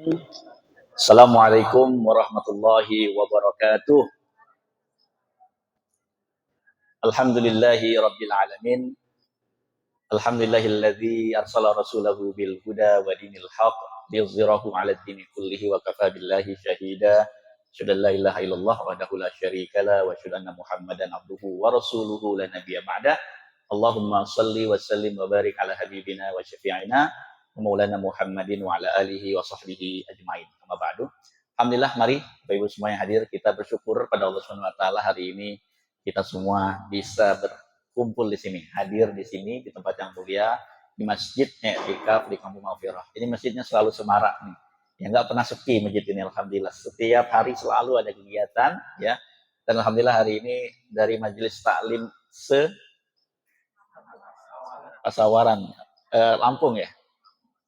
Assalamualaikum warahmatullahi wabarakatuh. Alhamdulillahi rabbil alamin. Alhamdulillahilladzi arsala rasulahu bil huda wa dinil haq liyuzhirahu 'ala dini kullihi wa kafa billahi syahida. Asyhadu an la ilaha illallah wahdahu la syarika la wa asyhadu anna Muhammadan abduhu wa rasuluhu la nabiyya ba'da. Allahumma shalli wa sallim wa barik ala habibina wa syafi'ina Maulana Muhammadin wa ala alihi wa sahbihi ajmain. Amma ba'du. Alhamdulillah, mari Bapak Ibu semua yang hadir, kita bersyukur pada Allah Subhanahu wa taala hari ini kita semua bisa berkumpul di sini, hadir di sini di tempat yang mulia, di Masjid I'tikaf di Kampung Maghfirah. Ini masjidnya selalu semarak nih. Ya nggak pernah sepi masjid ini, alhamdulillah. Setiap hari selalu ada kegiatan ya. Dan alhamdulillah hari ini dari Majelis Taklim Pasawaran Lampung ya.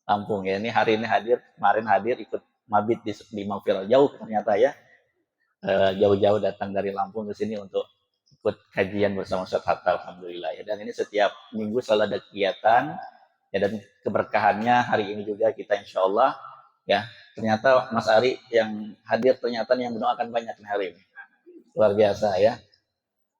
Lampung ya. Ini hari ini hadir, kemarin hadir ikut mabit di Maghfirah. Jauh ternyata ya. Jauh-jauh datang dari Lampung ke sini untuk ikut kajian bersama Ustaz Hatta, alhamdulillah ya. Dan ini setiap minggu selalu ada kegiatan ya, dan keberkahannya hari ini juga kita insya Allah ya. Ternyata Mas Ari yang hadir ternyata yang mendoakan banyak hari ini, luar biasa ya.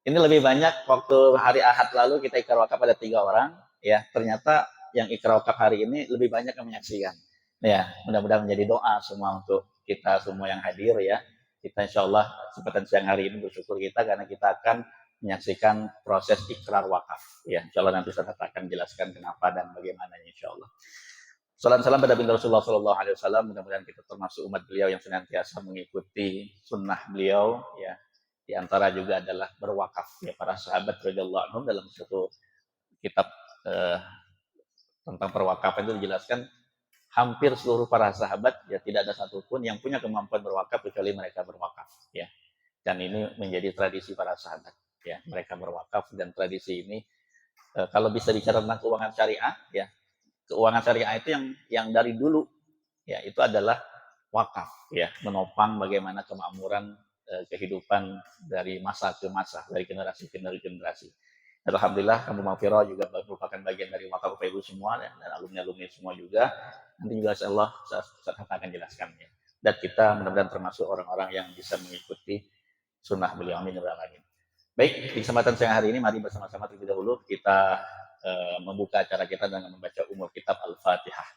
Ini lebih banyak waktu hari Ahad lalu kita ikrar wakaf ada 3 orang ya. Ternyata yang ikrar wakaf hari ini lebih banyak yang menyaksikan ya. Mudah-mudahan menjadi doa semua untuk kita semua yang hadir ya. Kita insya Allah kesempatan siang hari ini bersyukur kita karena kita akan menyaksikan proses ikrar wakaf ya. Insya Allah nanti saya akan jelaskan kenapa dan bagaimana insya Allah. Salam salam pada binti Rasulullah Sallallahu Alaihi Wasallam. Mudah-mudahan kita termasuk umat beliau yang senantiasa mengikuti sunnah beliau ya. Di antara juga adalah berwakaf ya, para sahabat radhiyallahu anhum. Dalam satu kitab tentang perwakafan itu dijelaskan hampir seluruh para sahabat ya tidak ada satupun yang punya kemampuan berwakaf kecuali mereka berwakaf ya. Dan ini menjadi tradisi para sahabat ya, mereka berwakaf. Dan tradisi ini kalau bisa bicara tentang keuangan syariah ya, keuangan syariah itu yang dari dulu ya itu adalah wakaf ya, menopang bagaimana kemakmuran kehidupan dari masa ke masa, dari generasi ke generasi. Dan alhamdulillah Kampung Maghfirah juga merupakan bagian dari wakaf Bapak Ibu semua dan alumni-alumni semua juga. Nanti juga insyaallah saya akan jelaskannya. Dan kita mudah-mudahan termasuk orang-orang yang bisa mengikuti sunnah beliau. Amin ya rabbal alamin. Baik, di kesempatan siang hari ini mari bersama-sama terlebih dahulu kita membuka acara kita dengan membaca umur kitab Al-Fatihah.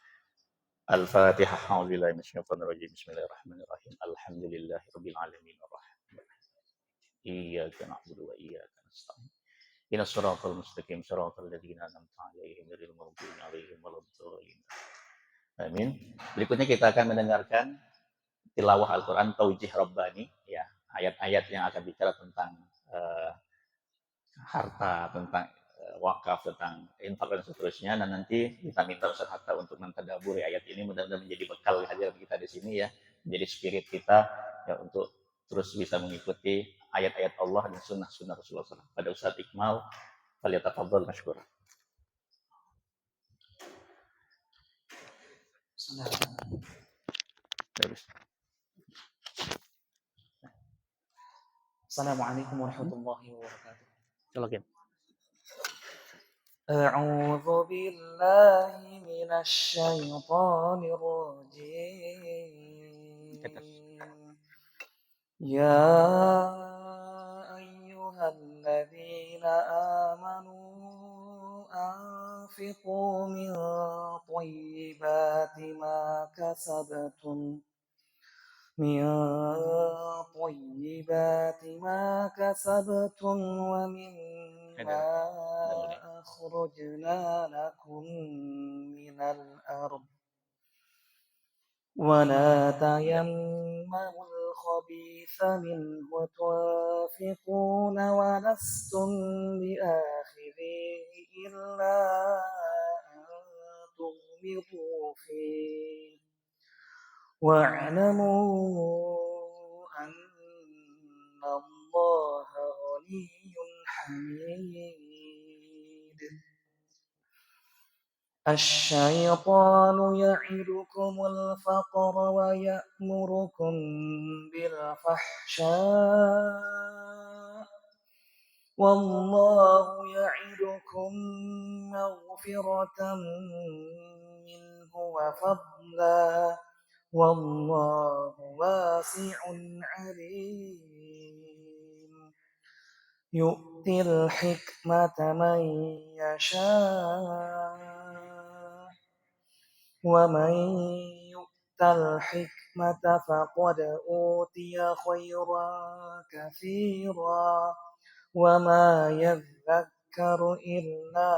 Al-Fatihah. A'udzubillahi minasyaitonir rajim. Bismillahirrahmanirrahim. Alhamdulillahirabbil alamin. Iyyaka na'budu wa iyyaka nasta'in. Ihdinas siratal mustaqim, siratal ladzina an'amta 'alaihim ghairil maghdubi 'alaihim waladdallin. Amin. Berikutnya kita akan mendengarkan tilawah Al-Qur'an taujih rabbani ya, ayat-ayat yang akan bicara tentang harta, tentang wakaf, tentang infak dan seterusnya. Dan nanti kita minta Ustaz Hatta untuk mentadaburi ayat ini, mudah-mudahan menjadi bekal hadirat kita di sini ya, menjadi spirit kita ya untuk terus bisa mengikuti ayat-ayat Allah dan sunnah-sunnah Rasulullah SAW. Pada Ustaz Iqmal, falyatafadhal mashkura. Assalamualaikum warahmatullahi wabarakatuh. Silakan. أعوذ بالله من الشيطان الرجيم. يا أيها الذين آمنوا أنفقوا من طيبات ما كسبتم ومما أخرجنا لكم من الأرض ولا تيمموا الخبيث منه تنفقون ولستم بآخذيه إلا أن تغمضوا فيه واعلموا أن الله غني حميد. الشيطان يعدكم الفقر ويأمركم بالفحشاء والله يعدكم مغفرة منه وفضلا والله واسع عليم يؤتي الحكمة من يشاء ومن يؤت الحكمة فقد أوتي خيرا كثيرا وما يذكر إلا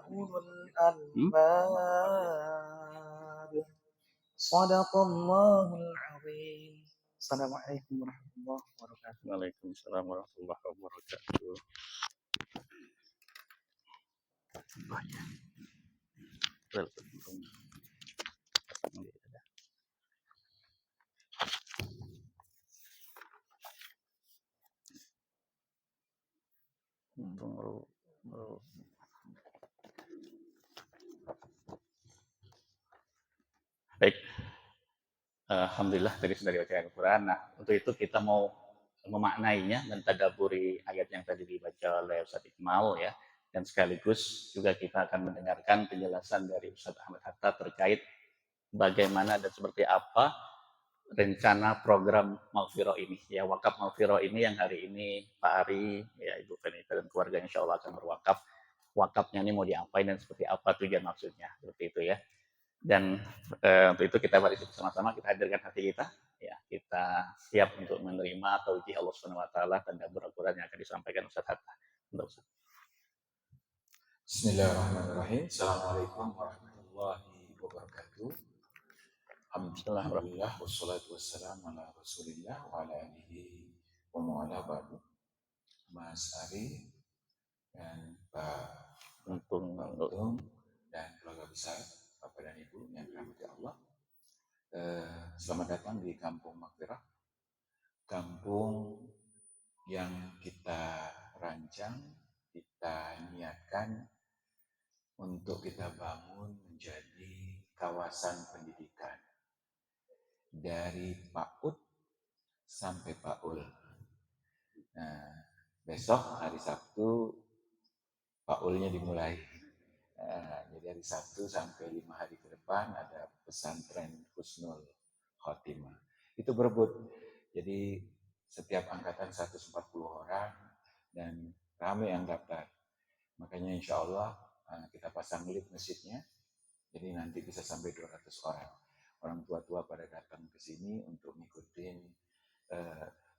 أولو الألباب صدق الله العظيم. السلام عليكم ورحمة الله وبركاته. Waalaikumsalam warahmatullahi wabarakatuh. Baik, alhamdulillah tadi sudah dibaca Al-Quran. Nah, untuk itu kita mau memaknainya dan tadaburi ayat yang tadi dibaca oleh Ustaz Iqmal ya. Dan sekaligus juga kita akan mendengarkan penjelasan dari Ustaz Ahmad Hatta terkait bagaimana dan seperti apa rencana program Maghfirah ini. Ya, wakaf Maghfirah ini yang hari ini Pak Ari, ya Ibu Fenita dan keluarga insya Allah akan berwakaf. Wakafnya ini mau diapain dan seperti apa tujuan maksudnya. Seperti itu ya. Dan untuk itu kita mari bersama-sama kita hadirkan hati kita, ya kita siap untuk menerima tauhid Allah Subhanahu Wa Taala dan Al-Quran yang akan disampaikan Ustaz Hatta. Bismillahirrahmanirrahim. Assalamualaikum warahmatullahi wabarakatuh. Alhamdulillah wassalatu wassalamu ala Rasulillah wa ala alihi wa mawala ba'du. Mas Ari dan Pak Untung dan keluarga besar Bapak dan Ibu yang dirahmati Allah. Selamat datang di Kampung Maghfirah. Kampung yang kita rancang, kita niatkan untuk kita bangun menjadi kawasan pendidikan dari PAUD sampai PAUL. Nah, besok hari Sabtu PAUL-nya dimulai. Jadi hari Sabtu sampai 5 hari ke depan ada pesantren Husnul Khotimah. Itu berebut. Jadi setiap angkatan 140 orang dan ramai yang daftar. Makanya insya Allah kita pasang lift masjidnya. Jadi nanti bisa sampai 200 orang. Orang tua-tua pada datang ke sini untuk ngikutin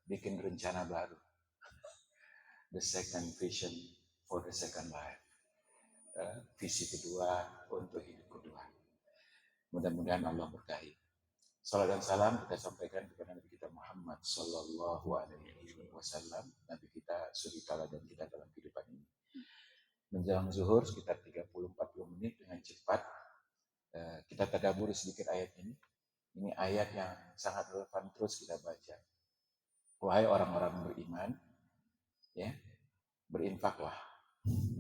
bikin rencana baru. The second vision for the second life. Visi kedua untuk hidup kedua. Mudah-mudahan Allah berkahi. Salam dan salam kita sampaikan kepada Nabi kita Muhammad Sallallahu Alaihi Wasallam. Nabi kita suri teladan kita dalam kehidupan ini. Menjelang zuhur sekitar 30-40 menit dengan cepat kita tadaburi sedikit ayat ini. Ini ayat yang sangat relevan terus kita baca. Wahai orang-orang beriman, ya, berinfaklah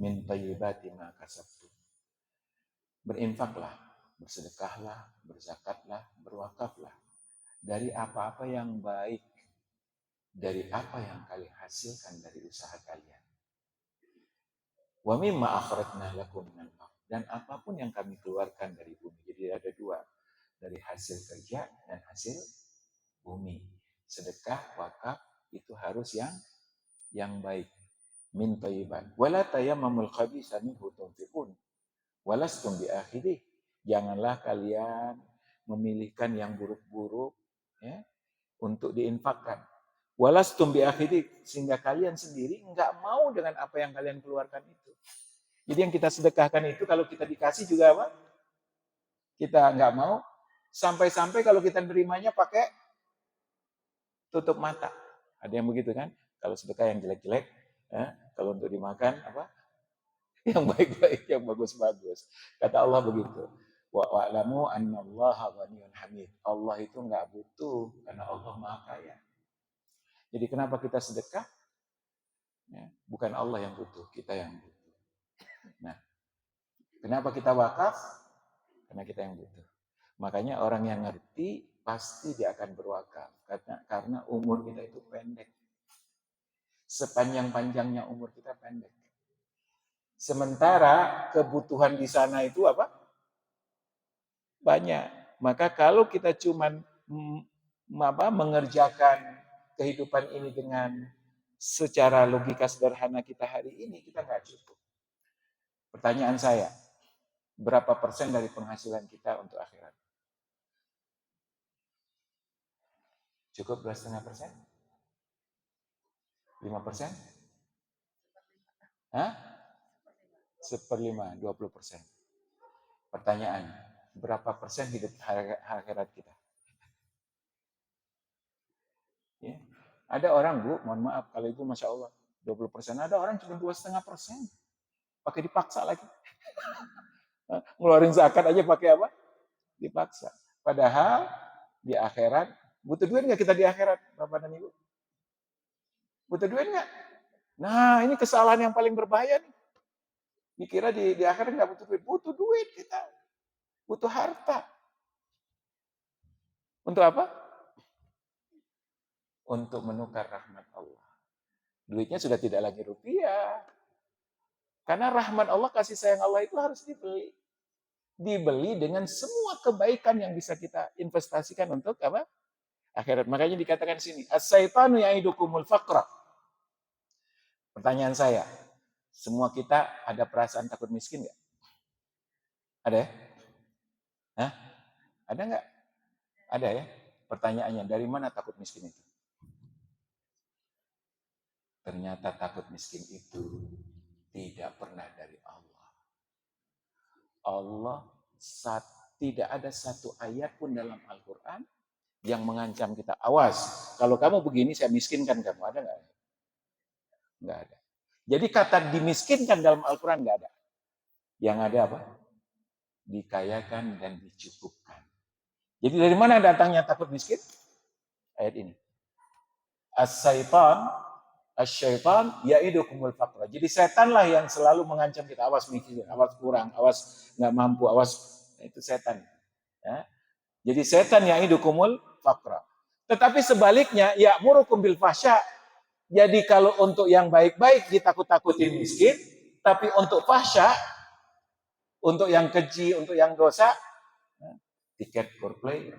min thayyibati ma kasabtum. Berinfaklah, bersedekahlah, berzakatlah, berwakaflah dari apa-apa yang baik, dari apa yang kalian hasilkan dari usaha kalian. Wa mimma akhrajna lakum minal ardh, dan apapun yang kami keluarkan dari bumi. Jadi ada dua, dari hasil kerja dan hasil bumi. Sedekah, wakaf itu harus yang baik. Min thayyiban. Wala tayammamul khabitha minhu tunfiqun walastum biakhidih. Janganlah kalian memilihkan yang buruk-buruk ya, untuk diinfakkan. Walastum biakhidih, sehingga kalian sendiri enggak mau dengan apa yang kalian keluarkan itu. Jadi yang kita sedekahkan itu kalau kita dikasih juga apa? Kita enggak mau. Sampai-sampai kalau kita nerimanya pakai tutup mata. Ada yang begitu kan? Kalau sedekah yang jelek-jelek, kalau untuk dimakan apa? Yang baik-baik, yang bagus-bagus. Kata Allah begitu. Wa'lamu annallaha ghaniyyun hamid. Allah itu enggak butuh karena Allah Maha Kaya. Jadi kenapa kita sedekah? Ya, bukan Allah yang butuh, kita yang butuh. Nah, kenapa kita wakaf? Karena kita yang butuh. Makanya orang yang ngerti pasti dia akan berwakaf. Karena umur kita itu pendek. Sepanjang-panjangnya umur kita pendek. Sementara kebutuhan di sana itu apa? Banyak. Maka kalau kita cuman mengerjakan kehidupan ini dengan secara logika sederhana kita hari ini, kita nggak cukup. Pertanyaan saya, berapa persen dari penghasilan kita untuk akhirat? Cukup 2,5%? 5%? Hah? 1/5, 20%. Pertanyaan, berapa persen hidup akhirat kita? Ya. Ada orang, Bu, mohon maaf, kalau Ibu Masya Allah, 20%. Ada orang cuma 2,5%. Pakai dipaksa lagi. Ngeluarin zakat aja pakai apa? Dipaksa. Padahal di akhirat, butuh duit nggak kita di akhirat, Bapak dan Ibu? Butuh duit nggak? Nah, ini kesalahan yang paling berbahaya nih. Dikira di akhirat nggak butuh duit. Butuh duit kita. Butuh harta. Untuk apa? Untuk menukar rahmat Allah. Duitnya sudah tidak lagi rupiah. Karena rahmat Allah, kasih sayang Allah itu harus dibeli. Dibeli dengan semua kebaikan yang bisa kita investasikan untuk apa? Akhirat. Makanya dikatakan di sini, as-syaitanu ya'idukumul faqra. Pertanyaan saya, semua kita ada perasaan takut miskin nggak? Ada ya? Hah? Ada nggak? Ada ya? Pertanyaannya, dari mana takut miskin itu? Ternyata takut miskin itu tidak pernah dari Allah. Allah tidak ada satu ayat pun dalam Al-Quran yang mengancam kita. Awas, kalau kamu begini saya miskinkan kamu. Ada nggak? Nggak ada. Jadi kata dimiskinkan dalam Al-Quran nggak ada. Yang ada apa? Dikayakan dan dicukupkan. Jadi dari mana datangnya takut miskin? Ayat ini. As-syaitan ya'idukumul faqra. Jadi setanlah yang selalu mengancam kita. Awas miskin, awas kurang, awas nggak mampu, awas. Itu setan. Ya. Jadi setan ya'idukumul faqra. Tetapi sebaliknya, ya'murukum bil fahsya. Jadi kalau untuk yang baik-baik ditakut-takutin miskin, tapi untuk fahsya, untuk yang keji, untuk yang dosa, tiket Coldplay.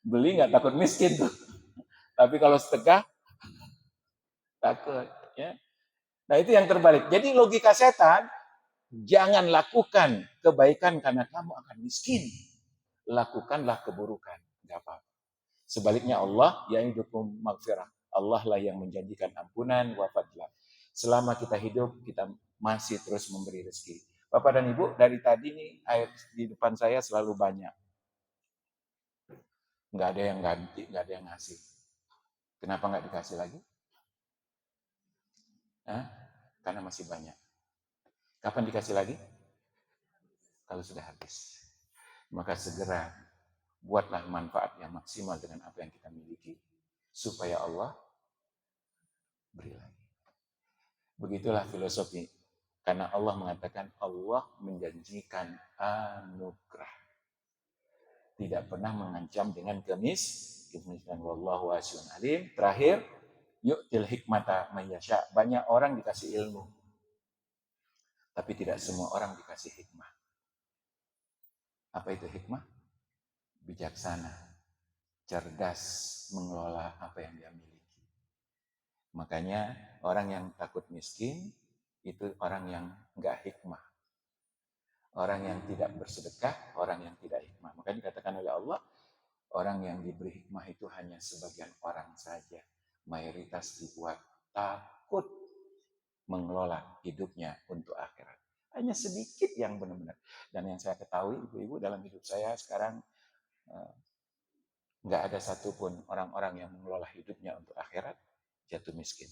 Beli nggak takut miskin tuh. Tapi kalau sedekah, takut. Ya. Nah itu yang terbalik. Jadi logika setan, jangan lakukan kebaikan karena kamu akan miskin. Lakukanlah keburukan. Nggak apa-apa. Sebaliknya Allah ya'idukum maghfirah. Allah lah yang menjanjikan ampunan wa fadlah. Selama kita hidup, kita masih terus memberi rezeki. Bapak dan Ibu, dari tadi nih air di depan saya selalu banyak. Nggak ada yang ganti, nggak ada yang ngasih. Kenapa nggak dikasih lagi? Hah? Karena masih banyak. Kapan dikasih lagi? Kalau sudah habis. Maka segera buatlah manfaat yang maksimal dengan apa yang kita miliki. Supaya Allah beri lagi. Begitulah filosofi. Karena Allah mengatakan Allah menjanjikan anugerah. Tidak pernah mengancam dengan kemiskinan. Wallahu wasi'un alim. Terakhir, yu'til hikmata may yasha. Banyak orang dikasih ilmu. Tapi tidak semua orang dikasih hikmah. Apa itu hikmah? Bijaksana, cerdas mengelola apa yang dia miliki. Makanya orang yang takut miskin itu orang yang enggak hikmah. Orang yang tidak bersedekah, orang yang tidak hikmah. Makanya dikatakan oleh Allah, orang yang diberi hikmah itu hanya sebagian orang saja. Mayoritas dibuat takut mengelola hidupnya untuk akhirat. Hanya sedikit yang benar-benar. Dan yang saya ketahui, ibu-ibu, dalam hidup saya sekarang nggak ada satupun orang-orang yang mengelola hidupnya untuk akhirat jatuh miskin.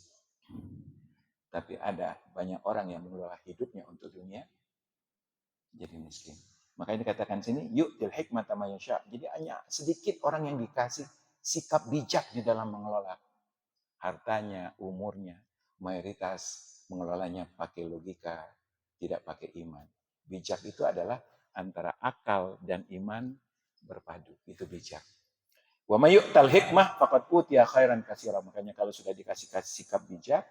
Tapi ada banyak orang yang mengelola hidupnya untuk dunia jadi miskin. Makanya dikatakan sini, yu'til hikmata may yasha. Jadi hanya sedikit orang yang dikasih sikap bijak di dalam mengelola hartanya, umurnya. Mayoritas mengelolanya pakai logika, tidak pakai iman. Bijak itu adalah antara akal dan iman berpadu. Itu bijak. Wa may yu'tal hikmah faqad utiya khairan katsira. Makanya kalau sudah dikasih sikap bijak,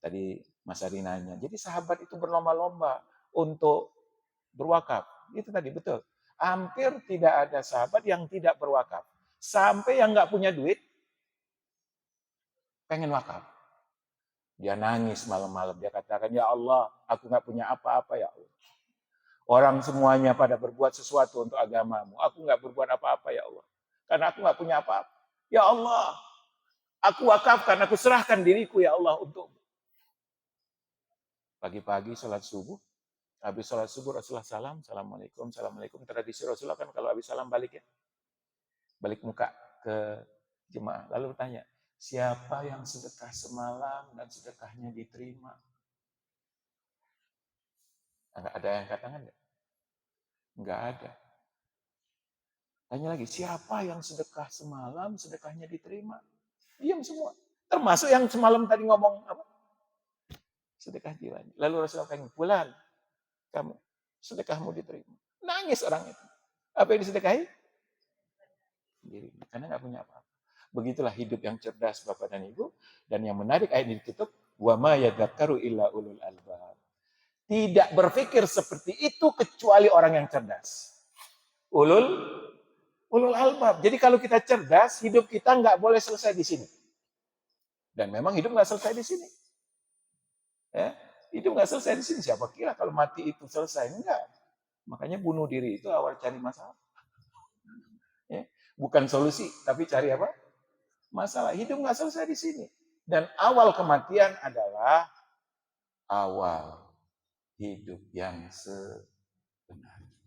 tadi Mas Ari nanya, jadi sahabat itu berlomba-lomba untuk berwakaf. Itu tadi betul. Hampir tidak ada sahabat yang tidak berwakaf. Sampai yang nggak punya duit, pengen wakaf. Dia nangis malam-malam. Dia katakan, ya Allah, aku nggak punya apa-apa ya Allah. Orang semuanya pada berbuat sesuatu untuk agamamu. Aku nggak berbuat apa-apa ya Allah. Karena aku nggak punya apa-apa. Ya Allah, aku wakafkan, aku serahkan diriku ya Allah untuk. Pagi-pagi sholat subuh. Habis sholat subuh Rasulullah salam. Assalamualaikum, assalamualaikum. Tradisi Rasulullah kan kalau habis salam balik ya. Balik muka ke jemaah. Lalu bertanya, siapa yang sedekah semalam dan sedekahnya diterima? Ada yang katakan enggak? Enggak ada. Tanya lagi, siapa yang sedekah semalam, sedekahnya diterima? Diam semua. Termasuk yang semalam tadi ngomong apa? Sedekah jiwanya. Lalu Rasulullah pengen, Fulan, kamu, sedekahmu diterima. Nangis orang itu. Apa yang disedekahi? Diri. Karena nggak punya apa-apa. Begitulah hidup yang cerdas Bapak dan Ibu. Dan yang menarik ayat ini ditutup, wa ma yadzakkaru illa ulul albab. Tidak berpikir seperti itu kecuali orang yang cerdas. Ulul albab. Jadi kalau kita cerdas, hidup kita nggak boleh selesai di sini. Dan memang hidup nggak selesai di sini. Ya, hidup nggak selesai di sini. Siapa kira kalau mati itu selesai? Enggak. Makanya bunuh diri itu awal cari masalah. Ya, bukan solusi, tapi cari apa? Masalah. Hidup nggak selesai di sini. Dan awal kematian adalah awal hidup yang sebenarnya.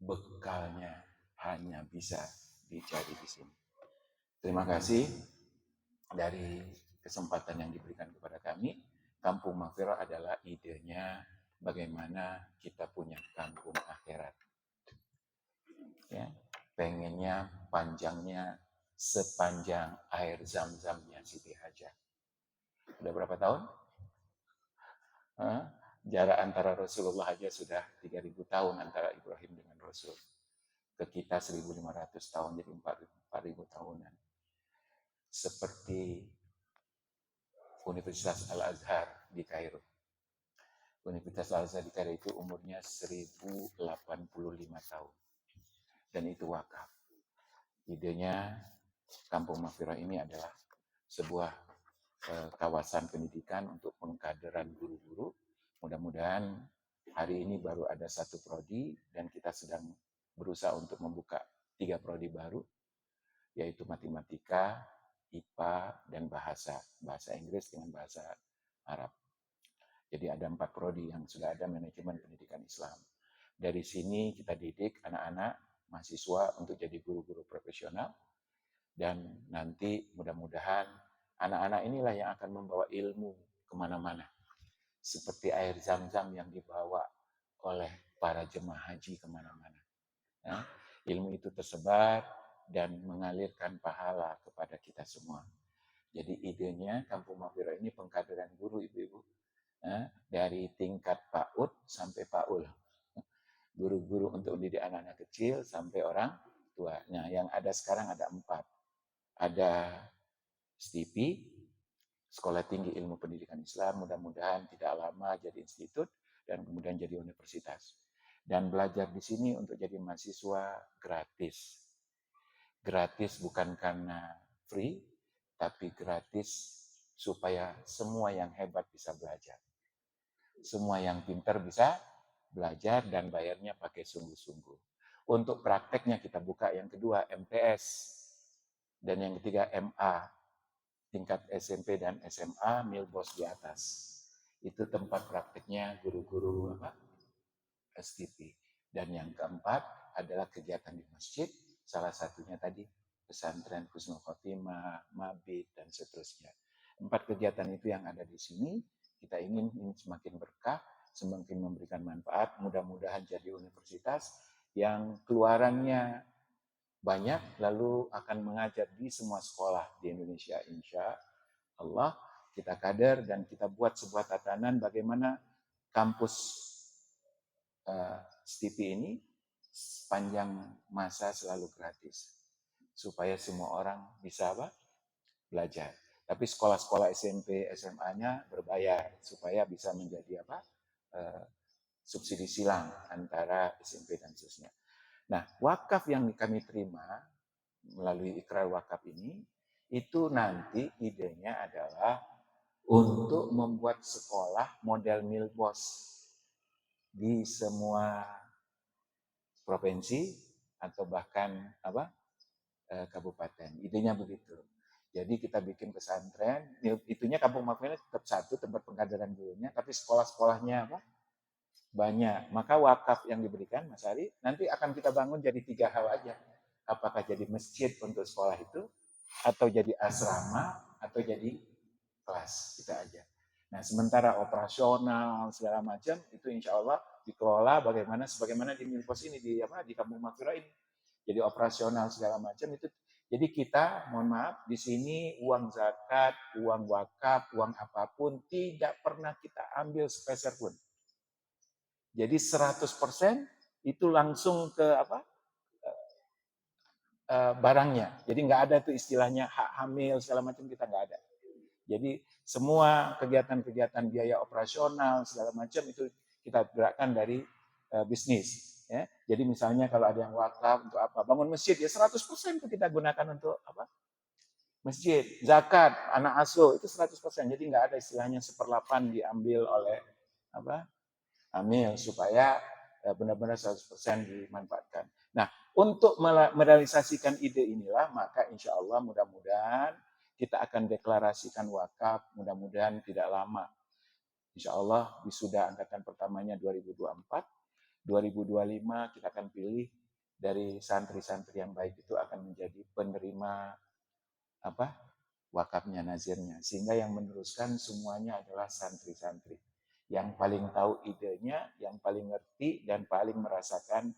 Bekalnya hanya bisa dicari di sini. Terima kasih dari kesempatan yang diberikan kepada kami. Kampung Maghfirah adalah idenya bagaimana kita punya kampung akhirat. Ya, pengennya panjangnya sepanjang air zam-zamnya Siti Hajar. Udah berapa tahun? Jarak antara Rasulullah aja sudah 3.000 tahun antara Ibrahim dengan Rasul. Ke kita 1.500 tahun, jadi 4.000 tahunan. Seperti Universitas Al-Azhar di Kairo. Universitas Al-Azhar di Kairo itu umurnya 1.085 tahun. Dan itu wakaf. Idenya Kampung Maghfirah ini adalah sebuah kawasan pendidikan untuk pengkaderan guru-guru. Mudah-mudahan hari ini baru ada 1 prodi dan kita sedang berusaha untuk membuka 3 prodi baru, yaitu matematika, IPA, dan bahasa Inggris dengan bahasa Arab. Jadi ada 4 prodi yang sudah ada manajemen pendidikan Islam. Dari sini kita didik anak-anak mahasiswa untuk jadi guru-guru profesional, dan nanti mudah-mudahan anak-anak inilah yang akan membawa ilmu kemana-mana. Seperti air zam-zam yang dibawa oleh para jemaah haji kemana-mana. Ya, ilmu itu tersebar dan mengalirkan pahala kepada kita semua. Jadi idenya Kampung Maghfirah ini pengkaderan guru ibu-ibu. Ya, dari tingkat PAUD sampai PAUL. Guru-guru untuk mendidik anak-anak kecil sampai orang tua. Nah, yang ada sekarang ada 4. Ada STIPI, Sekolah Tinggi Ilmu Pendidikan Islam, mudah-mudahan tidak lama jadi institut dan kemudian jadi universitas. Dan belajar di sini untuk jadi mahasiswa gratis. Gratis bukan karena free, tapi gratis supaya semua yang hebat bisa belajar. Semua yang pintar bisa belajar dan bayarnya pakai sungguh-sungguh. Untuk prakteknya kita buka yang kedua MTS. Dan yang ketiga MA, tingkat SMP dan SMA, Milbos di atas. Itu tempat praktiknya guru-guru STP. Dan yang keempat adalah kegiatan di masjid, salah satunya tadi pesantren Husnul Khotimah, Mabit, dan seterusnya. 4 kegiatan itu yang ada di sini, kita ingin ini semakin berkah, semakin memberikan manfaat, mudah-mudahan jadi universitas yang keluarannya banyak, lalu akan mengajar di semua sekolah di Indonesia, insya Allah. Kita kader dan kita buat sebuah tatanan bagaimana kampus STP ini sepanjang masa selalu gratis. Supaya semua orang bisa belajar. Tapi sekolah-sekolah SMP, SMA-nya berbayar supaya bisa menjadi subsidi silang antara SMP dan seterusnya. Nah, wakaf yang kami terima melalui ikrar wakaf ini, itu nanti idenya adalah untuk membuat sekolah model Milbos di semua provinsi atau bahkan kabupaten. Idenya begitu. Jadi kita bikin pesantren, itunya Kampung Makmurnya tetap satu tempat pengkaderan dulunya, tapi sekolah-sekolahnya banyak. Maka wakaf yang diberikan, Mas Ari, nanti akan kita bangun jadi 3 hal aja. Apakah jadi masjid untuk sekolah itu, atau jadi asrama, atau jadi kelas, kita aja. Nah, sementara operasional segala macam itu insya Allah dikelola sebagaimana di Milpos ini di Kampung Makmur ini. Jadi operasional segala macam itu. Jadi kita, mohon maaf, di sini uang zakat, uang wakaf, uang apapun tidak pernah kita ambil sepeser pun. Jadi 100% itu langsung ke barangnya. Jadi nggak ada tuh istilahnya hak hamil segala macam, kita nggak ada. Jadi semua kegiatan-kegiatan biaya operasional segala macam itu kita gerakkan dari bisnis. Ya. Jadi misalnya kalau ada yang wakaf untuk apa, bangun masjid ya 100% itu kita gunakan untuk apa? Masjid, zakat, anak asuh itu 100%. Jadi nggak ada istilahnya 1/8 diambil oleh apa? Amil supaya benar-benar 100% dimanfaatkan. Nah, untuk merealisasikan ide inilah maka insya Allah mudah-mudahan kita akan deklarasikan wakaf, mudah-mudahan tidak lama. Insya Allah wisuda angkatan pertamanya 2024, 2025 kita akan pilih dari santri-santri yang baik itu akan menjadi penerima wakafnya, nazirnya. Sehingga yang meneruskan semuanya adalah santri-santri. Yang paling tahu idenya, yang paling ngerti, dan paling merasakan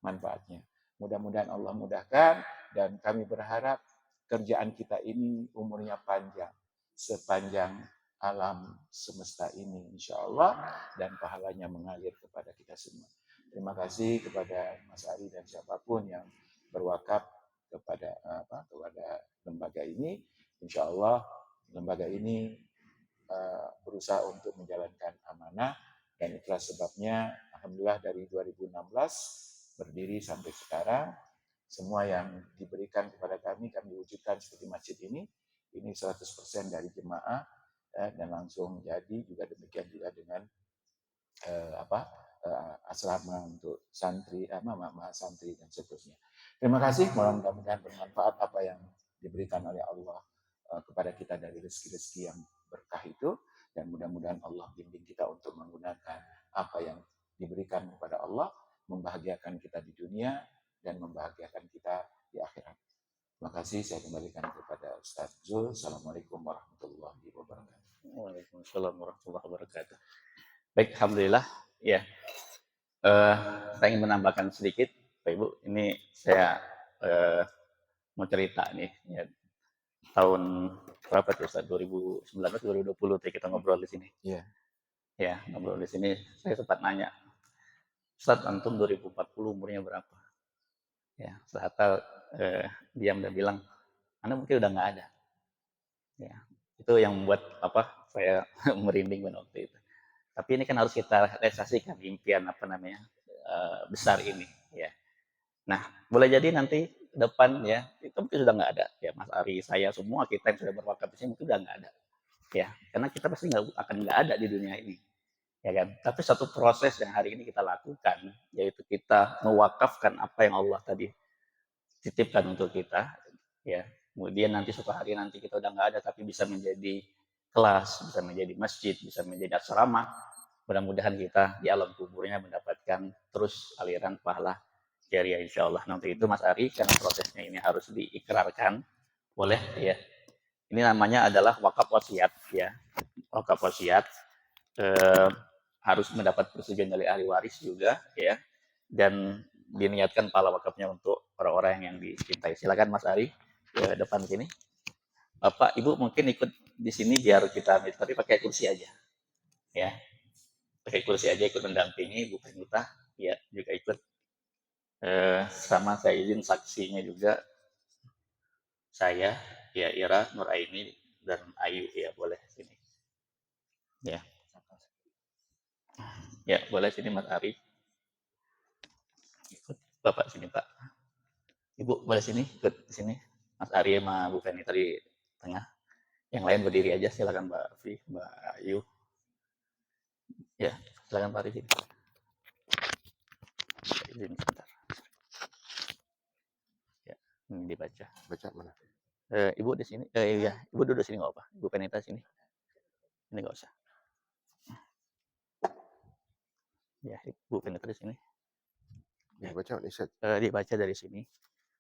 manfaatnya. Mudah-mudahan Allah mudahkan, dan kami berharap kerjaan kita ini umurnya panjang. Sepanjang alam semesta ini insya Allah, dan pahalanya mengalir kepada kita semua. Terima kasih kepada Mas Ari dan siapapun yang berwakaf kepada lembaga ini. Insya Allah lembaga ini berusaha untuk menjalankan amanah, dan itulah sebabnya alhamdulillah dari 2016 berdiri sampai sekarang, semua yang diberikan kepada kami wujudkan seperti masjid ini 100% dari jemaah dan langsung jadi. Juga demikian juga dengan asrama untuk santri, santri dan seterusnya. Terima kasih, mudah-mudahan bermanfaat apa yang diberikan oleh Allah kepada kita dari rezeki-rezeki yang berkah itu, dan mudah-mudahan Allah bimbing kita untuk menggunakan apa yang diberikan kepada Allah, membahagiakan kita di dunia dan membahagiakan kita di akhirat. Terima kasih, saya kembalikan kepada Ustaz Zul. Assalamualaikum warahmatullahi wabarakatuh. Waalaikumsalam warahmatullahi wabarakatuh. Baik, alhamdulillah. Ya, saya ingin menambahkan sedikit, Pak Ibu. Ini saya mau cerita nih. Ya, tahun berapa tuh Ustaz? 2019, 2020 kita ngobrol di sini. Iya. Ya, ngobrol di sini. Saya sempat nanya, Ustaz, antum 2040 umurnya berapa? Ya, saat diam dan bilang, Anda mungkin udah nggak ada. Ya, itu yang membuat saya merinding pada waktu itu. Tapi ini kan harus kita realisasikan impian besar ini. Ya. Nah, boleh jadi nanti depan ya itu mungkin sudah nggak ada. Ya, Mas Ari, saya semua kita yang sudah berwakaf di sini mungkin sudah nggak ada. Ya, karena kita pasti akan nggak ada di dunia ini. Ya kan? Tapi satu proses yang hari ini kita lakukan, yaitu kita mewakafkan apa yang Allah tadi titipkan untuk kita, ya. Kemudian nanti suatu hari nanti kita udah nggak ada, tapi bisa menjadi kelas, bisa menjadi masjid, bisa menjadi asrama. Mudah-mudahan kita di alam kuburnya mendapatkan terus aliran pahala jariah insya Allah. Nanti itu Mas Ari, karena prosesnya ini harus diikrarkan, boleh ya. Ini namanya adalah wakaf wasiat ya. Wakaf wasiat harus mendapat persetujuan dari ahli waris juga ya. Dan diniatkan pahala wakafnya untuk orang-orang yang dicintai. Silakan Mas Ari ke depan sini. Bapak, Ibu mungkin ikut di sini biar kita tapi pakai kursi aja. Ya. Pakai kursi aja ikut mendampingi Bu Penguta, ya juga ikut. Sama saya izin saksinya juga saya, ya Ira, Nuraini dan Ayu, ya boleh sini. Ya. Ya, boleh sini Mas Ari. Ikut Bapak sini Pak. Ibu boleh sini, ikut sini. Mas Ari sama Bu Feni tadi tengah. Yang lain berdiri aja, silakan Mbak Fi, Mbak Ayu. Ya, silakan Pak Ari sini. Izin sebentar. Ya, ini dibaca. Baca mana? Ibu di sini. Iya, Ibu duduk sini nggak apa. Ibu Penita sini. Ini nggak usah. Ya, Ibu Penita di sini. Ya, baca Ustaz. Dibaca dari sini.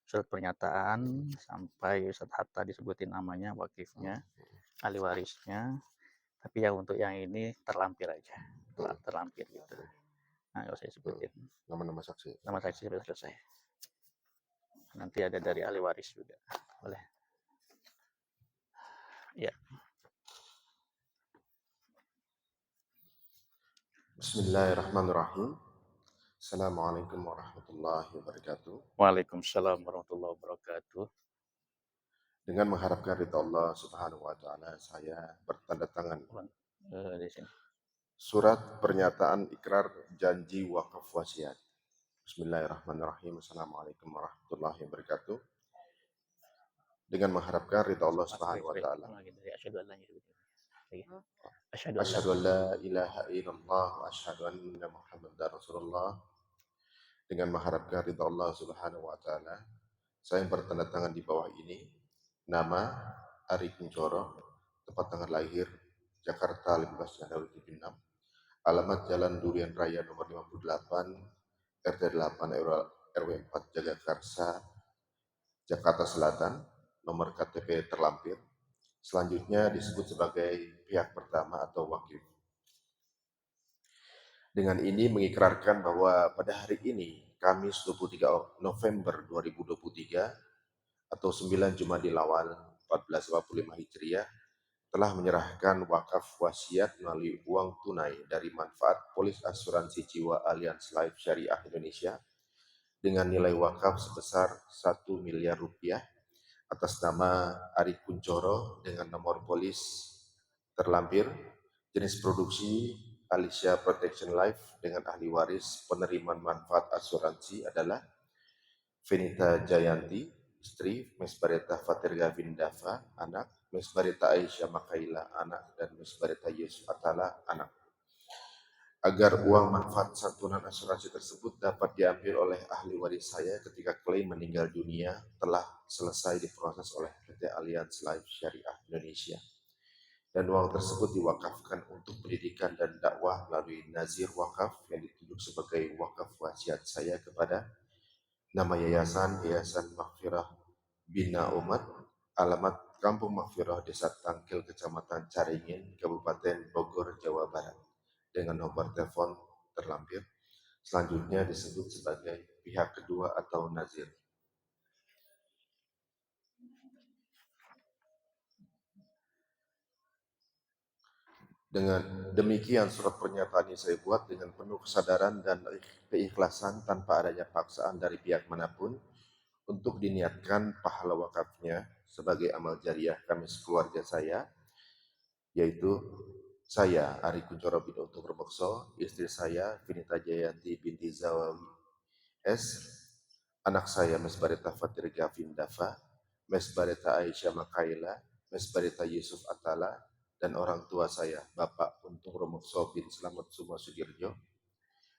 Surat pernyataan sampai Ustaz Hatta disebutin namanya, wakifnya, ahli warisnya. Tapi ya untuk yang ini terlampir aja. Terlampir gitu. Nah, nggak usah disebutin. Nama-nama saksi. Nama saksi sudah selesai. Nanti ada dari ahli waris juga. Boleh. Ya. Bismillahirrahmanirrahim. Assalamualaikum warahmatullahi wabarakatuh. Waalaikumsalam warahmatullahi wabarakatuh. Dengan mengharapkan ridha Allah Subhanahu wa taala, saya bertanda tangan Di sini. surat pernyataan ikrar janji wakaf wasiat. Bismillahirrahmanirrahim. Assalamualaikum warahmatullahi wabarakatuh. Dengan mengharapkan ridha Allah Subhanahu wa taala. Asyhadu an la ilaha illallah wa asyhadu anna Muhammadar Rasulullah. Dengan mengharapkan ridha Allah Subhanahu wa taala, saya bertanda tangan di bawah ini. Nama Ari Kuncoro, tempat tanggal lahir Jakarta 15 Januari 76, alamat Jalan Durian Raya nomor 58, RT 8 RW 4 Jagakarsa, Jakarta Selatan, nomor KTP terlampir. Selanjutnya disebut sebagai pihak pertama atau wakil. Dengan ini mengikrarkan bahwa pada hari ini, Kamis 23 November 2023, atau 9 Jumadil Awal 1445 Hijriah, telah menyerahkan wakaf wasiat melalui uang tunai dari manfaat polis asuransi jiwa Allianz Life Syariah Indonesia dengan nilai wakaf sebesar 1 miliar rupiah atas nama Ari Kuncoro dengan nomor polis terlampir, jenis produksi Alicia Protection Life dengan ahli waris penerimaan manfaat asuransi adalah Venita Jayanti, istri, Miss Bareta Fatirga Vindafa, anak, Miss Bareta Aisyah Makaila, anak, dan Miss Bareta Yusuf Atala, anak. Agar uang manfaat santunan asuransi tersebut dapat diambil oleh ahli waris saya ketika klaim meninggal dunia telah selesai diproses oleh PT Allianz Life Syariah Indonesia. Dan uang tersebut diwakafkan untuk pendidikan dan dakwah melalui nazir wakaf yang ditunjuk sebagai wakaf wasiat saya kepada nama Yayasan Maghfirah Bina Umat, alamat Kampung Maghfirah, Desa Tangkil, Kecamatan Caringin, Kabupaten Bogor, Jawa Barat, dengan nomor telepon terlampir. Selanjutnya disebut sebagai pihak kedua atau nazir. Dengan demikian surat pernyataan ini saya buat dengan penuh kesadaran dan keikhlasan tanpa adanya paksaan dari pihak manapun untuk diniatkan pahala wakafnya sebagai amal jariah kami sekeluarga saya, yaitu saya Ari Kuncoro bin Untung Remokso, istri saya Venita Jayanti binti Zawawi S, anak saya Mes Bareta Fatirga Vindafa, Mes Bareta Aisyah Makaila, Mes Bareta Yusuf Atala, dan orang tua saya Bapak Untung Remokso bin Slamet Sumo Sudirjo,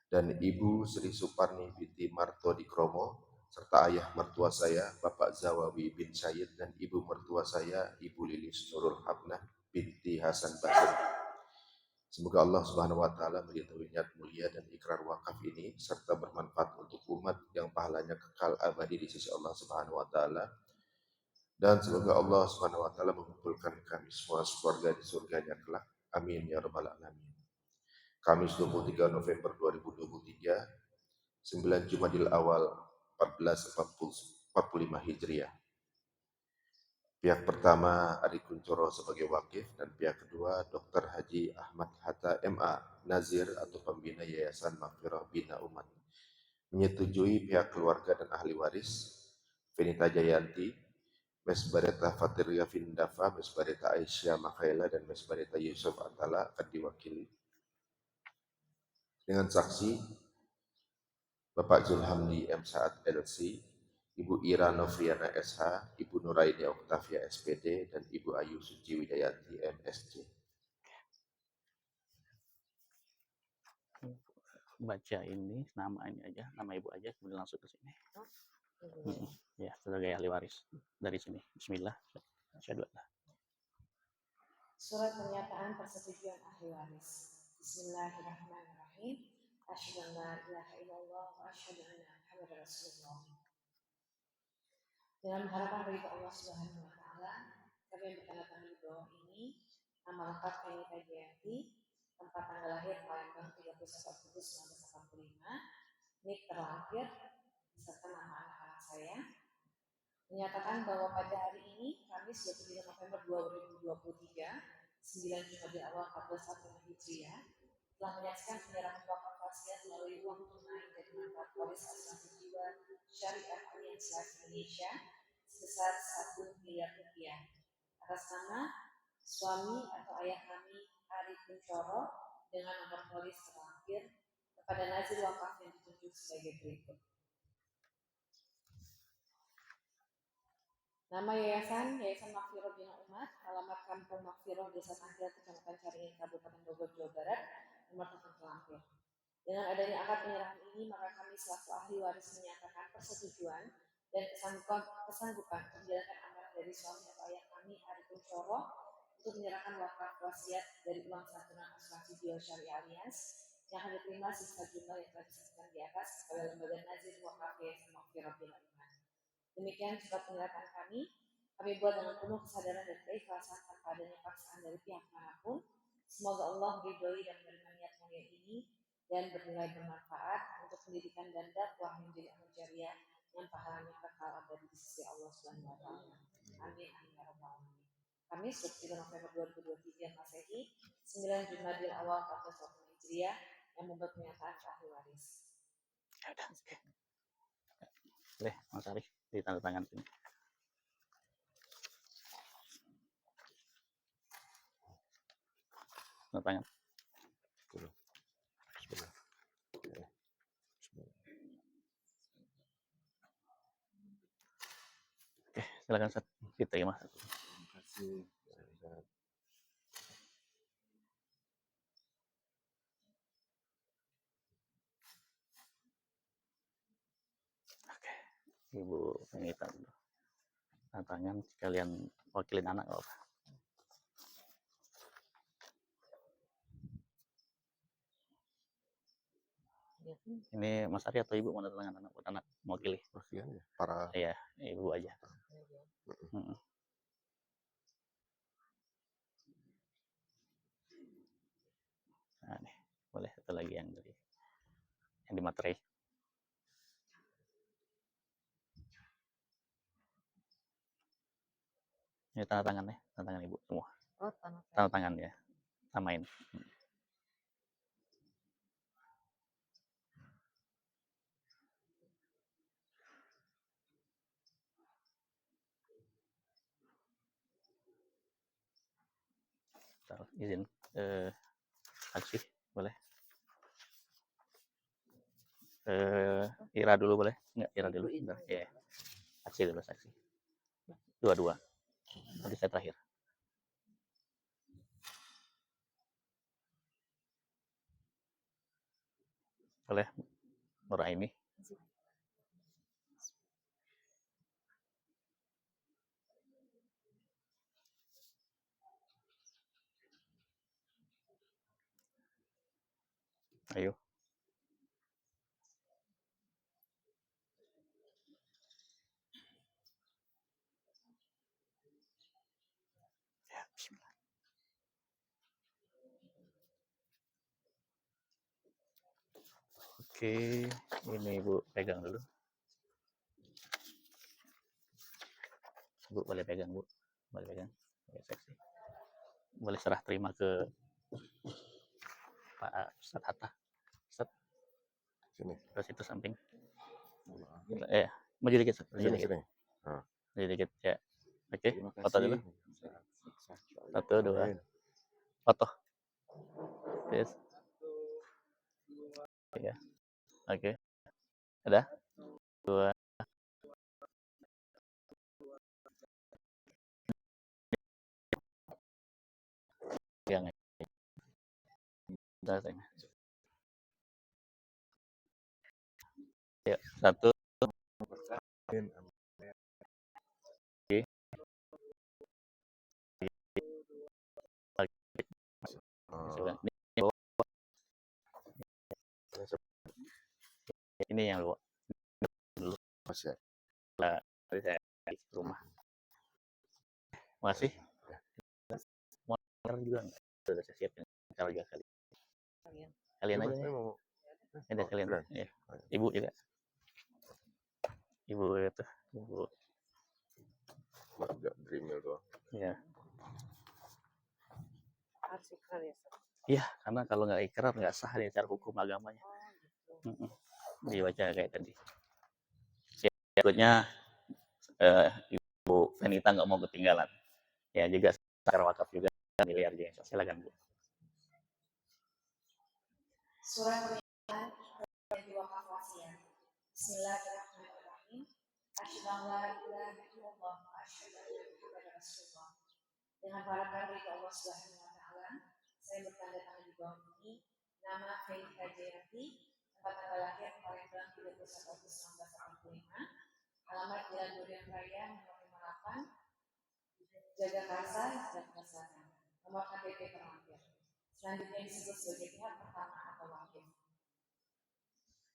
dan Ibu Sri Suparni binti Marto Dikromo, serta ayah mertua saya Bapak Zawawi bin Syed, dan ibu mertua saya Ibu Lilis Nurul Habnah binti Hasan Basri. Semoga Allah Subhanahu wa taala meridhoi niat mulia dan ikrar wakaf ini serta bermanfaat untuk umat yang pahalanya kekal abadi di sisi Allah Subhanahu wa taala. Dan semoga Allah Subhanahu wa taala mengumpulkan kami semua keluarga di surganya kelak. Amin ya rabbal alamin. Kamis 23 November 2023, 9 Jumadil Awal 1445 Hijriah. Pihak pertama Ari Kuncoro sebagai wakif dan pihak kedua Dr. Haji Ahmad Hatta MA, Nazir atau pembina Yayasan Maghfirah Bina Umat. Menyetujui pihak keluarga dan ahli waris Venita Jayanti, Mes Bareta Fatirga Vindafa, Mes Bareta Aisyah Makaila, dan Mes Bareta Yusuf Atala akan diwakili dengan saksi Bapak Zulhamdi M. Saad LC, Ibu Ira Novriana SH, Ibu Nuraini Oktavia SPD, dan Ibu Ayu Suci Widayanti MSC. Baca ini namanya aja, nama ibu aja, kemudian langsung ke sini. Ya, sebagai ahli waris dari sini. Bismillah. Surat pernyataan persetujuan ahli waris. Bismillahirrahmanirrahim. Asyhadu an la ilaha illallah wa asyhadu anna Muhammadar Rasulullah. Dengan harapan ridho Allah Subhanahu wa taala, kami yang bertanda di bawah ini, nama lengkap Feni Tajianti, tempat tanggal lahir Palembang 31 Agustus 1985, nik terlahir, beserta nama anak-anak saya, menyatakan bahwa pada hari ini, Kamis 23 November 2023, 9 Jumadil Awal 1441 Hijriah, telah menyaksikan penyerahan wakaf wasiat melalui uang tunai dari manfaat polis asuransi jiwa Syariah Alliance Life Indonesia sebesar 1 miliar rupiah atas nama suami atau ayah kami Ari Kuncoro dengan nomor polis terlampir kepada nazir wakaf yang ditunjuk sebagai berikut. Nama yayasan Maghfirah Bina Umat, alamat Kampung Maghfirah, Desa Tangkil, Kecamatan Caringin, Kabupaten Bogor, Jawa Barat, nomor telepon terlampir. Dengan adanya akad penyerahan ini, maka kami selaku ahli waris menyatakan persetujuan dan kesanggupan menjalankan amanat dari suami atau ayah kami, Ari Kuncoro, untuk menyerahkan wakaf wasiat dari uang santunan asuransi jiwa Syariah Alliance yang akan diterima sisa jumlah yang telah disebutkan di atas kepada lembaga nazir wakaf Yayasan Maghfirah Bina Umat. Demikian surat penyerahan kami buat dengan penuh kesadaran dan keikhlasan tanpa adanya paksaan dari pihak manapun. Semoga Allah meridhoi dan menerima niat mulia ini dan bernilai bermanfaat untuk pendidikan dan dakwah menjadi amal jariah yang pahalanya kekal abadi di sisi Allah Subhanahu wa taala. Amin amin ya rabbal alamin. Kamis 23 November 2023 Masehi, 9 Jumadil Awal 1441 Hijriah, yang membuat pernyataan ke ahli waris. Ya udah, oke. Boleh, Mas Arif, di tanda tangan sini. Tanda tangan. Bismillah. Oke, silakan Ustaz, diterima. Terima kasih. Oke, Ibu Penita dulu. Tanda tangan sekalian wakilin anak nggak apa. Ini Mas Ari atau Ibu mau tanda tangan anak buat anak mewakili? Kasihan ya, para Iya, Ibu aja. Nah, nih, boleh satu lagi yang di materai. Ini tanda tangan Ibu semua. Oh, Tanda tangan ya, samain. Izin saksi boleh. Ira dulu boleh? Enggak, Ira dulu. Bentar. Ya. Saksi dulu, saksi. Dua. Nanti saya terakhir. Boleh, Nuraini. Ayo. Ya, bismillah. Oke, ini Ibu pegang dulu. Bu, boleh pegang, Bu. Boleh pegang. Ya, seksi. Boleh serah terima ke Pak Ustaz Hatta. Ustaz. Sini. Terus itu samping. Maju dikit, Ustaz. Maju dikit. Maju dikit, ya. Oke, foto dulu. 1, 2. Foto. Yes. Ya. Oke. Ada? Dua. Yang ya, satu. Ini yang dulu Masih. tadi saya di rumah. Masih? Mau juga enggak? Sudah saya siapin kalau juga kali. Kalian aja ya. Ada kalian. Ya. Ibu juga. Ibu itu. Ibu. Enggak Dreamil doang. Ya. Harus ikrar ya. Iya, karena kalau nggak ikrar nggak sah nih secara hukum agamanya. Dibaca kayak tadi. Berikutnya Ibu Venita nggak mau ketinggalan. Ya juga secara wakaf juga miliar juga. Silakan Bu. Surah pernyataan dari wakaf wasiat. Bismillahirrahmanirrahim. Asyhadu an la ilaha illallah wa asyhadu anna Muhammadar Rasulullah. Dengan harapan ridho Allah Subhanahu wa taala, saya bertanda tangan di bawah ini nama Venita Jayanti, tempat tanggal lahir Palembang 31 Agustus 1985, alamat Jalan Durian Raya nomor 58, Jagakarsa, Jakarta Selatan, nomor KTP terlampir. Selanjutnya disebut sebagai pihak pertama atau wakil.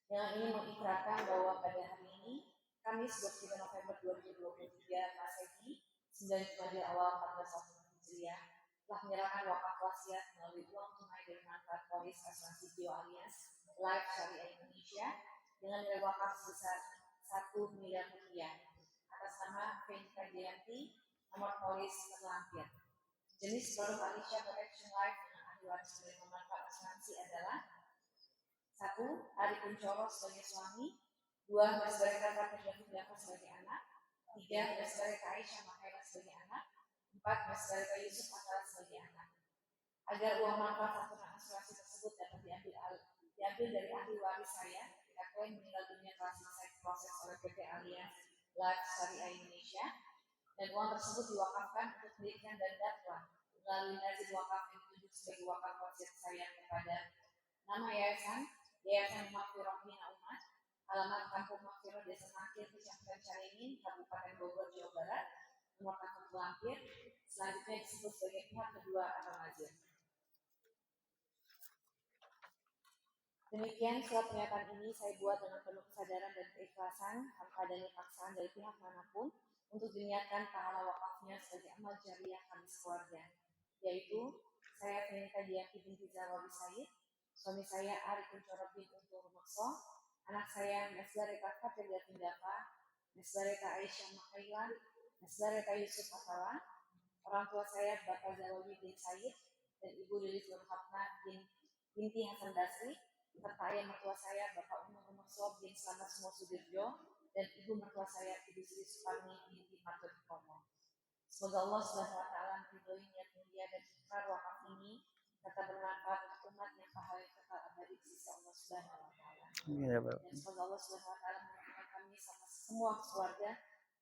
Dengan ini mengikrarkan bahwa pada hari ini, Kamis 23 November 2023 Masehi, 9 Jumadil awal 14 Hijriah, telah menyerahkan wakaf wasiat melalui uang tunai dari manfaat polis asuransi jiwa alias Life Syariah Indonesia dengan nilai wakaf sebesar 1 miliar rupiah atas nama Venita Jayanti, nomor polis terlampir. Jenis produk Alicia Protection Life dengan ahli waris menerima manfaat asuransi adalah 1. Ari Kuncoro sebagai suami, 2. Mas Bareka Fatir Jafar sebagai anak, 3. Mas Bareka Aisyah Makaila sebagai anak, 4. Mas Bareka Yusuf Atala sebagai anak. Agar uang manfaat santunan asuransi tersebut dapat diambil dari ahli waris saya ketika klien meninggal dunia telah selesai proses oleh PT Alias Life Syariah Indonesia, dan uang tersebut diwakafkan untuk pendidikan dan dakwah melalui nazir wakaf yang ditunjuk sebagai wakaf wasiat saya kepada nama Yayasan Makfirah Bina Umat, alamat Kampung Makfirah Desa Tangkir, Kecamatan Caringin, Kabupaten Bogor, Jawa Barat, nomor telepon Lampir, selanjutnya disebut sebagai pihak kedua atau nazir. Demikian surat pernyataan ini saya buat dengan penuh kesadaran dan keikhlasan tanpa adanya paksaan dari pihak manapun untuk diniatkan pahala wakafnya sebagai amal jariah kami sekeluarga, yaitu saya Venita Jayanti binti Zalwawi Said, suami saya Ari Kuncoro bin Untung Rumekso, anak saya Mas Bareka Fatir Davin Dava, Mas Bareka Aisyah Makaila, Mas Bareka Yusuf Atala, orang tua saya Bapak Zalwawi bin Said dan Ibu Lilis Nurhapna binti Hasan Basri, serta ayah mertua saya Bapak Umar Rumekso bin Slamet Sumo Sudirjo dan ibu mertua saya Ibu Sri Suparni binti Marto Komo. Semoga Allah Subhanahu wa taala meridhoi niat mulia dan ikrar wakaf ini serta bermanfaat untuk umat yang pahala kekal abadi di sisi Allah Subhanahu wa taala. Dan semoga Allah Subhanahu wa taala mempertemukan kami sama semua keluarga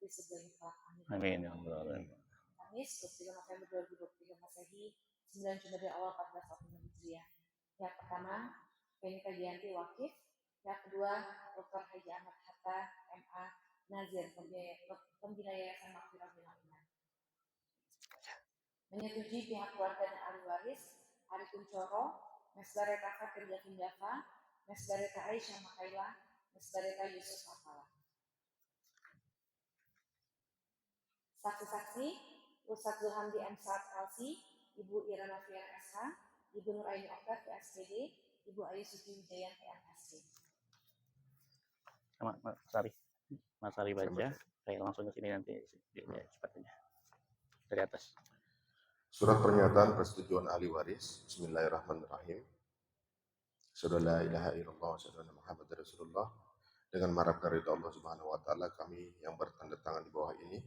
di sebagai kelak. Amin. Amin. Kamis 23 November 2023 Masehi, 9 Jumadil awal 14 Hijriah. Yang pertama, Venita Jayanti wakif. Yang kedua, Dr. Haji Ahmad Hatta, MA, Nazir, Pembina Yayasan Makfirah Bina Umat. Menyetujui pihak keluarga dan ahli waris, Ari Kuncoro, Mas Bareka Fatir Davin Dava, Mas Bareka Aisyah Makaila, Mas Bareka Yusuf Atala. Saksi-saksi, Ustadz Zulhamdi M. Saad Kalsi, Ibu Irana Fian SH, Ibu Nuraini Oktaf PSPD, Ibu Ayu Suci Wijayanti MSc. Mas Ari baca, kayak langsung ke sini nanti cepatnya dari atas. Surat pernyataan persetujuan ahli waris. Bismillahirrahmanirrahim. Asyhadu la ilaha illallah wa asyhadu anna Muhammadar Rasulullah. Dengan mengharapkan ridha Allah Subhanahu wa taala, kami yang bertanda tangan di bawah ini.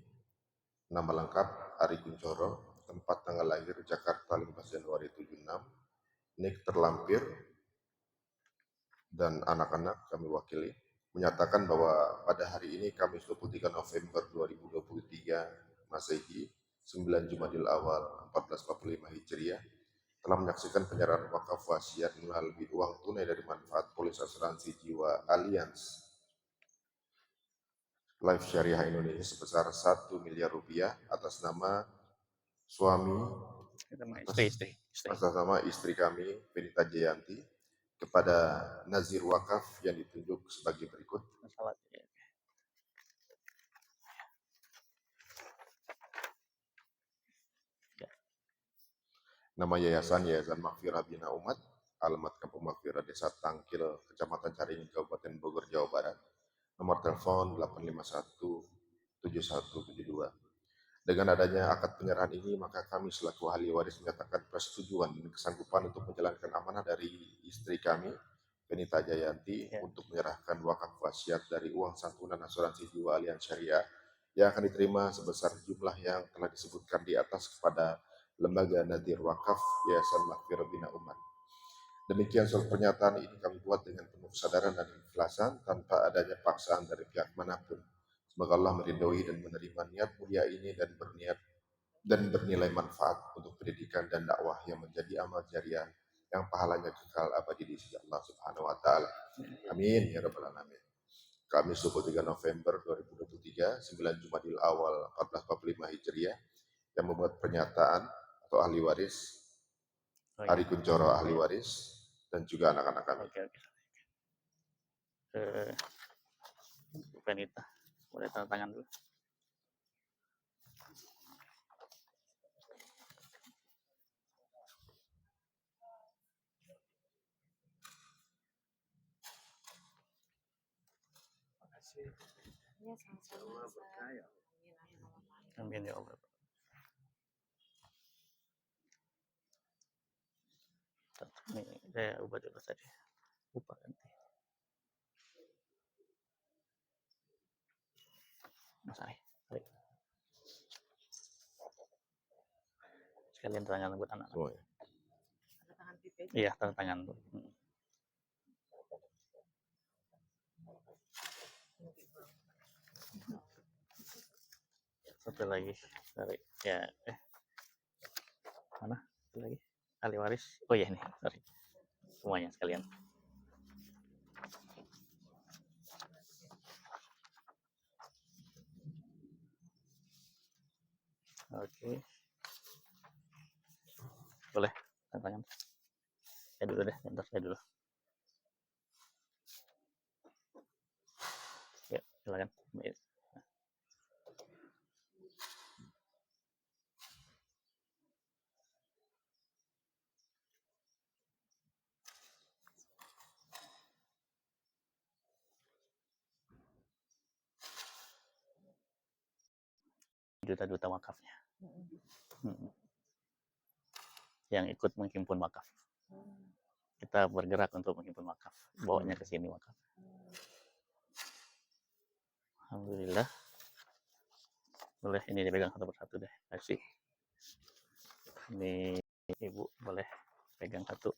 Nama lengkap Ari Kuncoro, tempat tanggal lahir Jakarta 15 Januari 76, nik terlampir dan anak-anak kami wakili, menyatakan bahwa pada hari ini Kamis 23 November 2023 Masehi, 9 Jumadil Awal 1445 Hijriah, telah menyaksikan penyerahan wakaf wasiat melalui uang tunai dari manfaat polis asuransi jiwa Allianz Life Syariah Indonesia sebesar 1 miliar rupiah atas nama suami atas nama istri kami Benita Jayanti kepada Nazir Wakaf yang ditunjuk sebagai berikut. Nama yayasan Maghfirah Bina Umat, alamat Kampung Maghfirah, Desa Tangkil, Kecamatan Caringin, Kabupaten Bogor, Jawa Barat. Nomor telepon 8517172. Dengan adanya akad penyerahan ini, maka kami selaku ahli waris menyatakan persetujuan dan kesanggupan untuk menjalankan amanah dari istri kami, Benita Jayanti, untuk menyerahkan wakaf wasiat dari uang santunan asuransi jiwa Allianz Syariah yang akan diterima sebesar jumlah yang telah disebutkan di atas kepada Lembaga Nadir Wakaf Yayasan Maghfirah Bina Umat. Demikian surat pernyataan ini kami buat dengan penuh kesadaran dan keikhlasan tanpa adanya paksaan dari pihak manapun. Semoga Allah meridhoi dan menerima niat mulia ini dan bernilai manfaat untuk pendidikan dan dakwah yang menjadi amal jariah yang pahalanya kekal abadi di sisi Allah Subhanahu wa taala. Amin ya rabbal alamin. Kamis 23 November 2023, 9 Jumadil Awal 1445 Hijriah, yang membuat pernyataan atau ahli waris Ari Kuncoro ahli waris dan juga anak-anak kami. Benita, boleh tanda tangan dulu. Ya, sama-sama. Amin ya Allah. Ini saya ubah dulu tadi. Ubah nanti. Sorry. Sekalian tanda tangan buat anak-anak. Oh, ya. Tanda tangan pipi. Iya, tanda tangan. Satu lagi dari mana? Satu lagi ahli waris. Oh iya, nih, sorry. Semuanya sekalian. Oke. Boleh tanda tangan. Saya dulu deh, bentar saya dulu. Ya, silakan. Duta-duta wakafnya. Yang ikut menghimpun wakaf. Kita bergerak untuk menghimpun wakaf. Bawanya ke sini wakaf. Alhamdulillah. Boleh ini dipegang satu persatu deh. Kasih. Ini Ibu boleh pegang satu.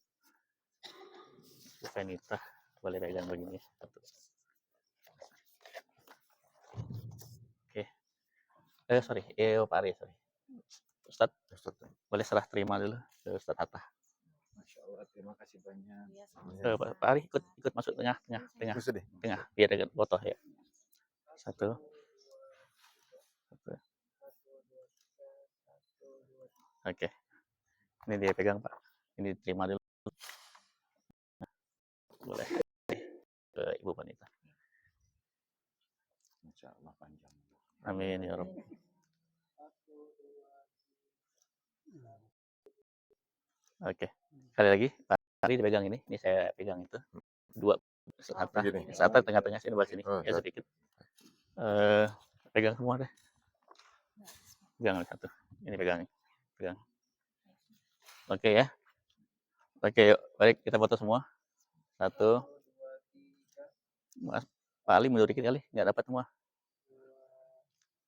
Bu Benita boleh pegang begini satu. Oke. Sorry. Pak Ari, sorry. Ustadz, boleh serah terima dulu ke Ustadz Hatta. Masya Allah, terima kasih banyak. Pak Ari ikut masuk tengah. Biar dekat foto ya. Satu. Oke. Ini dia pegang Pak. Ini terima dulu. Boleh. Ke Ibu Benita. Insya Allah panjang. Amin ya Rabb. Oke. Sekali lagi Pak Ari dipegang ini. Ini saya pegang itu. Dua. Satu tengah-tengah sini bawah sini. Ya sedikit. Pegang semua deh. Pegang satu. Ini pegang. Oke ya. Oke, yuk. Baik, kita foto semua. Satu. Mas, Pak Ali mundur dikit kali. Nggak dapat semua.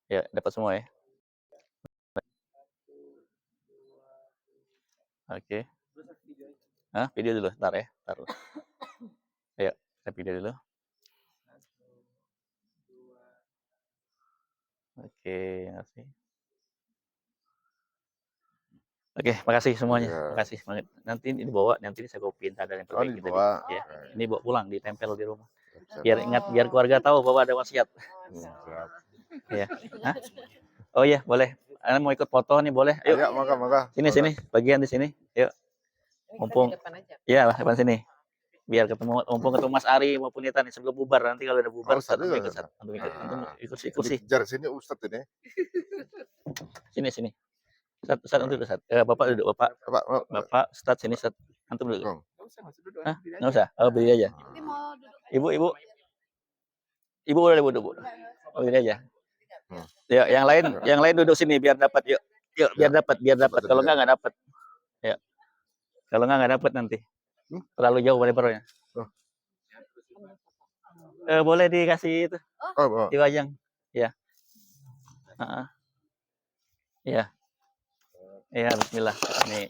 Ya, dapat semua ya. Oke. Video dulu. Ntar ya. Taruh. Ayo, kita video dulu. Oke, makasih. Oke, makasih semuanya. Iya. Makasih banget. Nanti ini dibawa, nanti saya kopiin ada yang Oh, terbaik tadi. dibawa. Ya, Oke. ini bawa pulang, ditempel di rumah. Siap. Biar ingat, biar keluarga tahu bahwa ada wasiat. Siap. Ya. Hah? Oh iya, boleh. Anda mau ikut foto nih, boleh? Ayo. Ayo, maka. Sini, bagian di sini. Yuk. Mumpung. Iya, depan sini. Biar mumpung ketemu Mas Ari maupun Nita nih sebelum bubar. Nanti kalau udah bubar, Ustaz antum juga. ikut, antum ikut. Antum ikut sih. Dikejar sini Ustadz ini. Sini. Ustaz untuk Ustaz. Bapak duduk, Bapak. Bapak, Ustaz sini, Ustaz. Antum duduk. Hah? Nggak usah. Oh, berdiri aja. Ibu boleh duduk. Oh, berdiri aja. Ya, yang lain duduk sini biar dapat. Yuk, biar dapat. Kalau enggak dapat. Ya. Kalau enggak dapat nanti. Terlalu jauh lebarnya. Boleh dikasih itu. Oh. Diwajang. Ya. Ya. Ya, bismillah. Nih.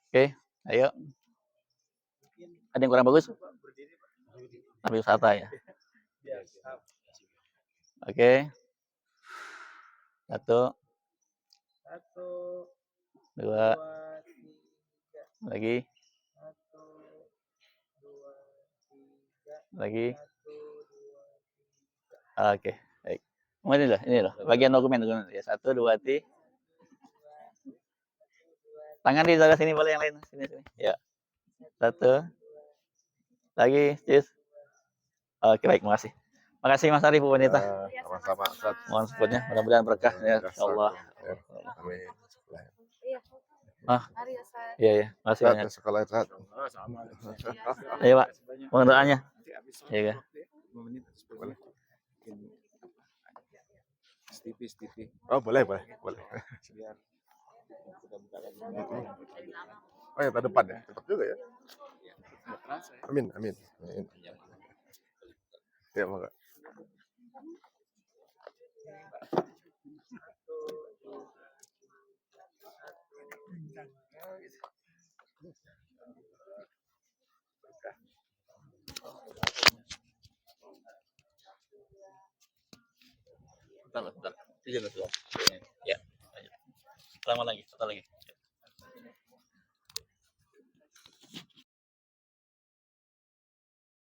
Oke, ayo. Ada yang kurang bagus? Ambil wisata ya. Oke. 1, 2, lagi. Oke, baik. Ini loh, bagian dokumen ya. 1, 2, 3. Tangan di sebelah sini boleh yang lain. Sini. Ya. 1. Lagi, cheers. Oke, baik, makasih. Makasih Mas Arif, Bu Wanita. Sama-sama. Ustaz. Mohon supportnya, mudah-mudahan berkah ya, insyaallah. Amin. Iya, makasih banyak. Sekolah Ustaz. Ayo, Pak. Mohon doanya. Iya. Tipis. Oh, boleh. Oh, yang depan ya. Cepat juga ya. Amin. Ya, maka. Bentar. Izin, Mas. Ya. Lama lagi, satu lagi.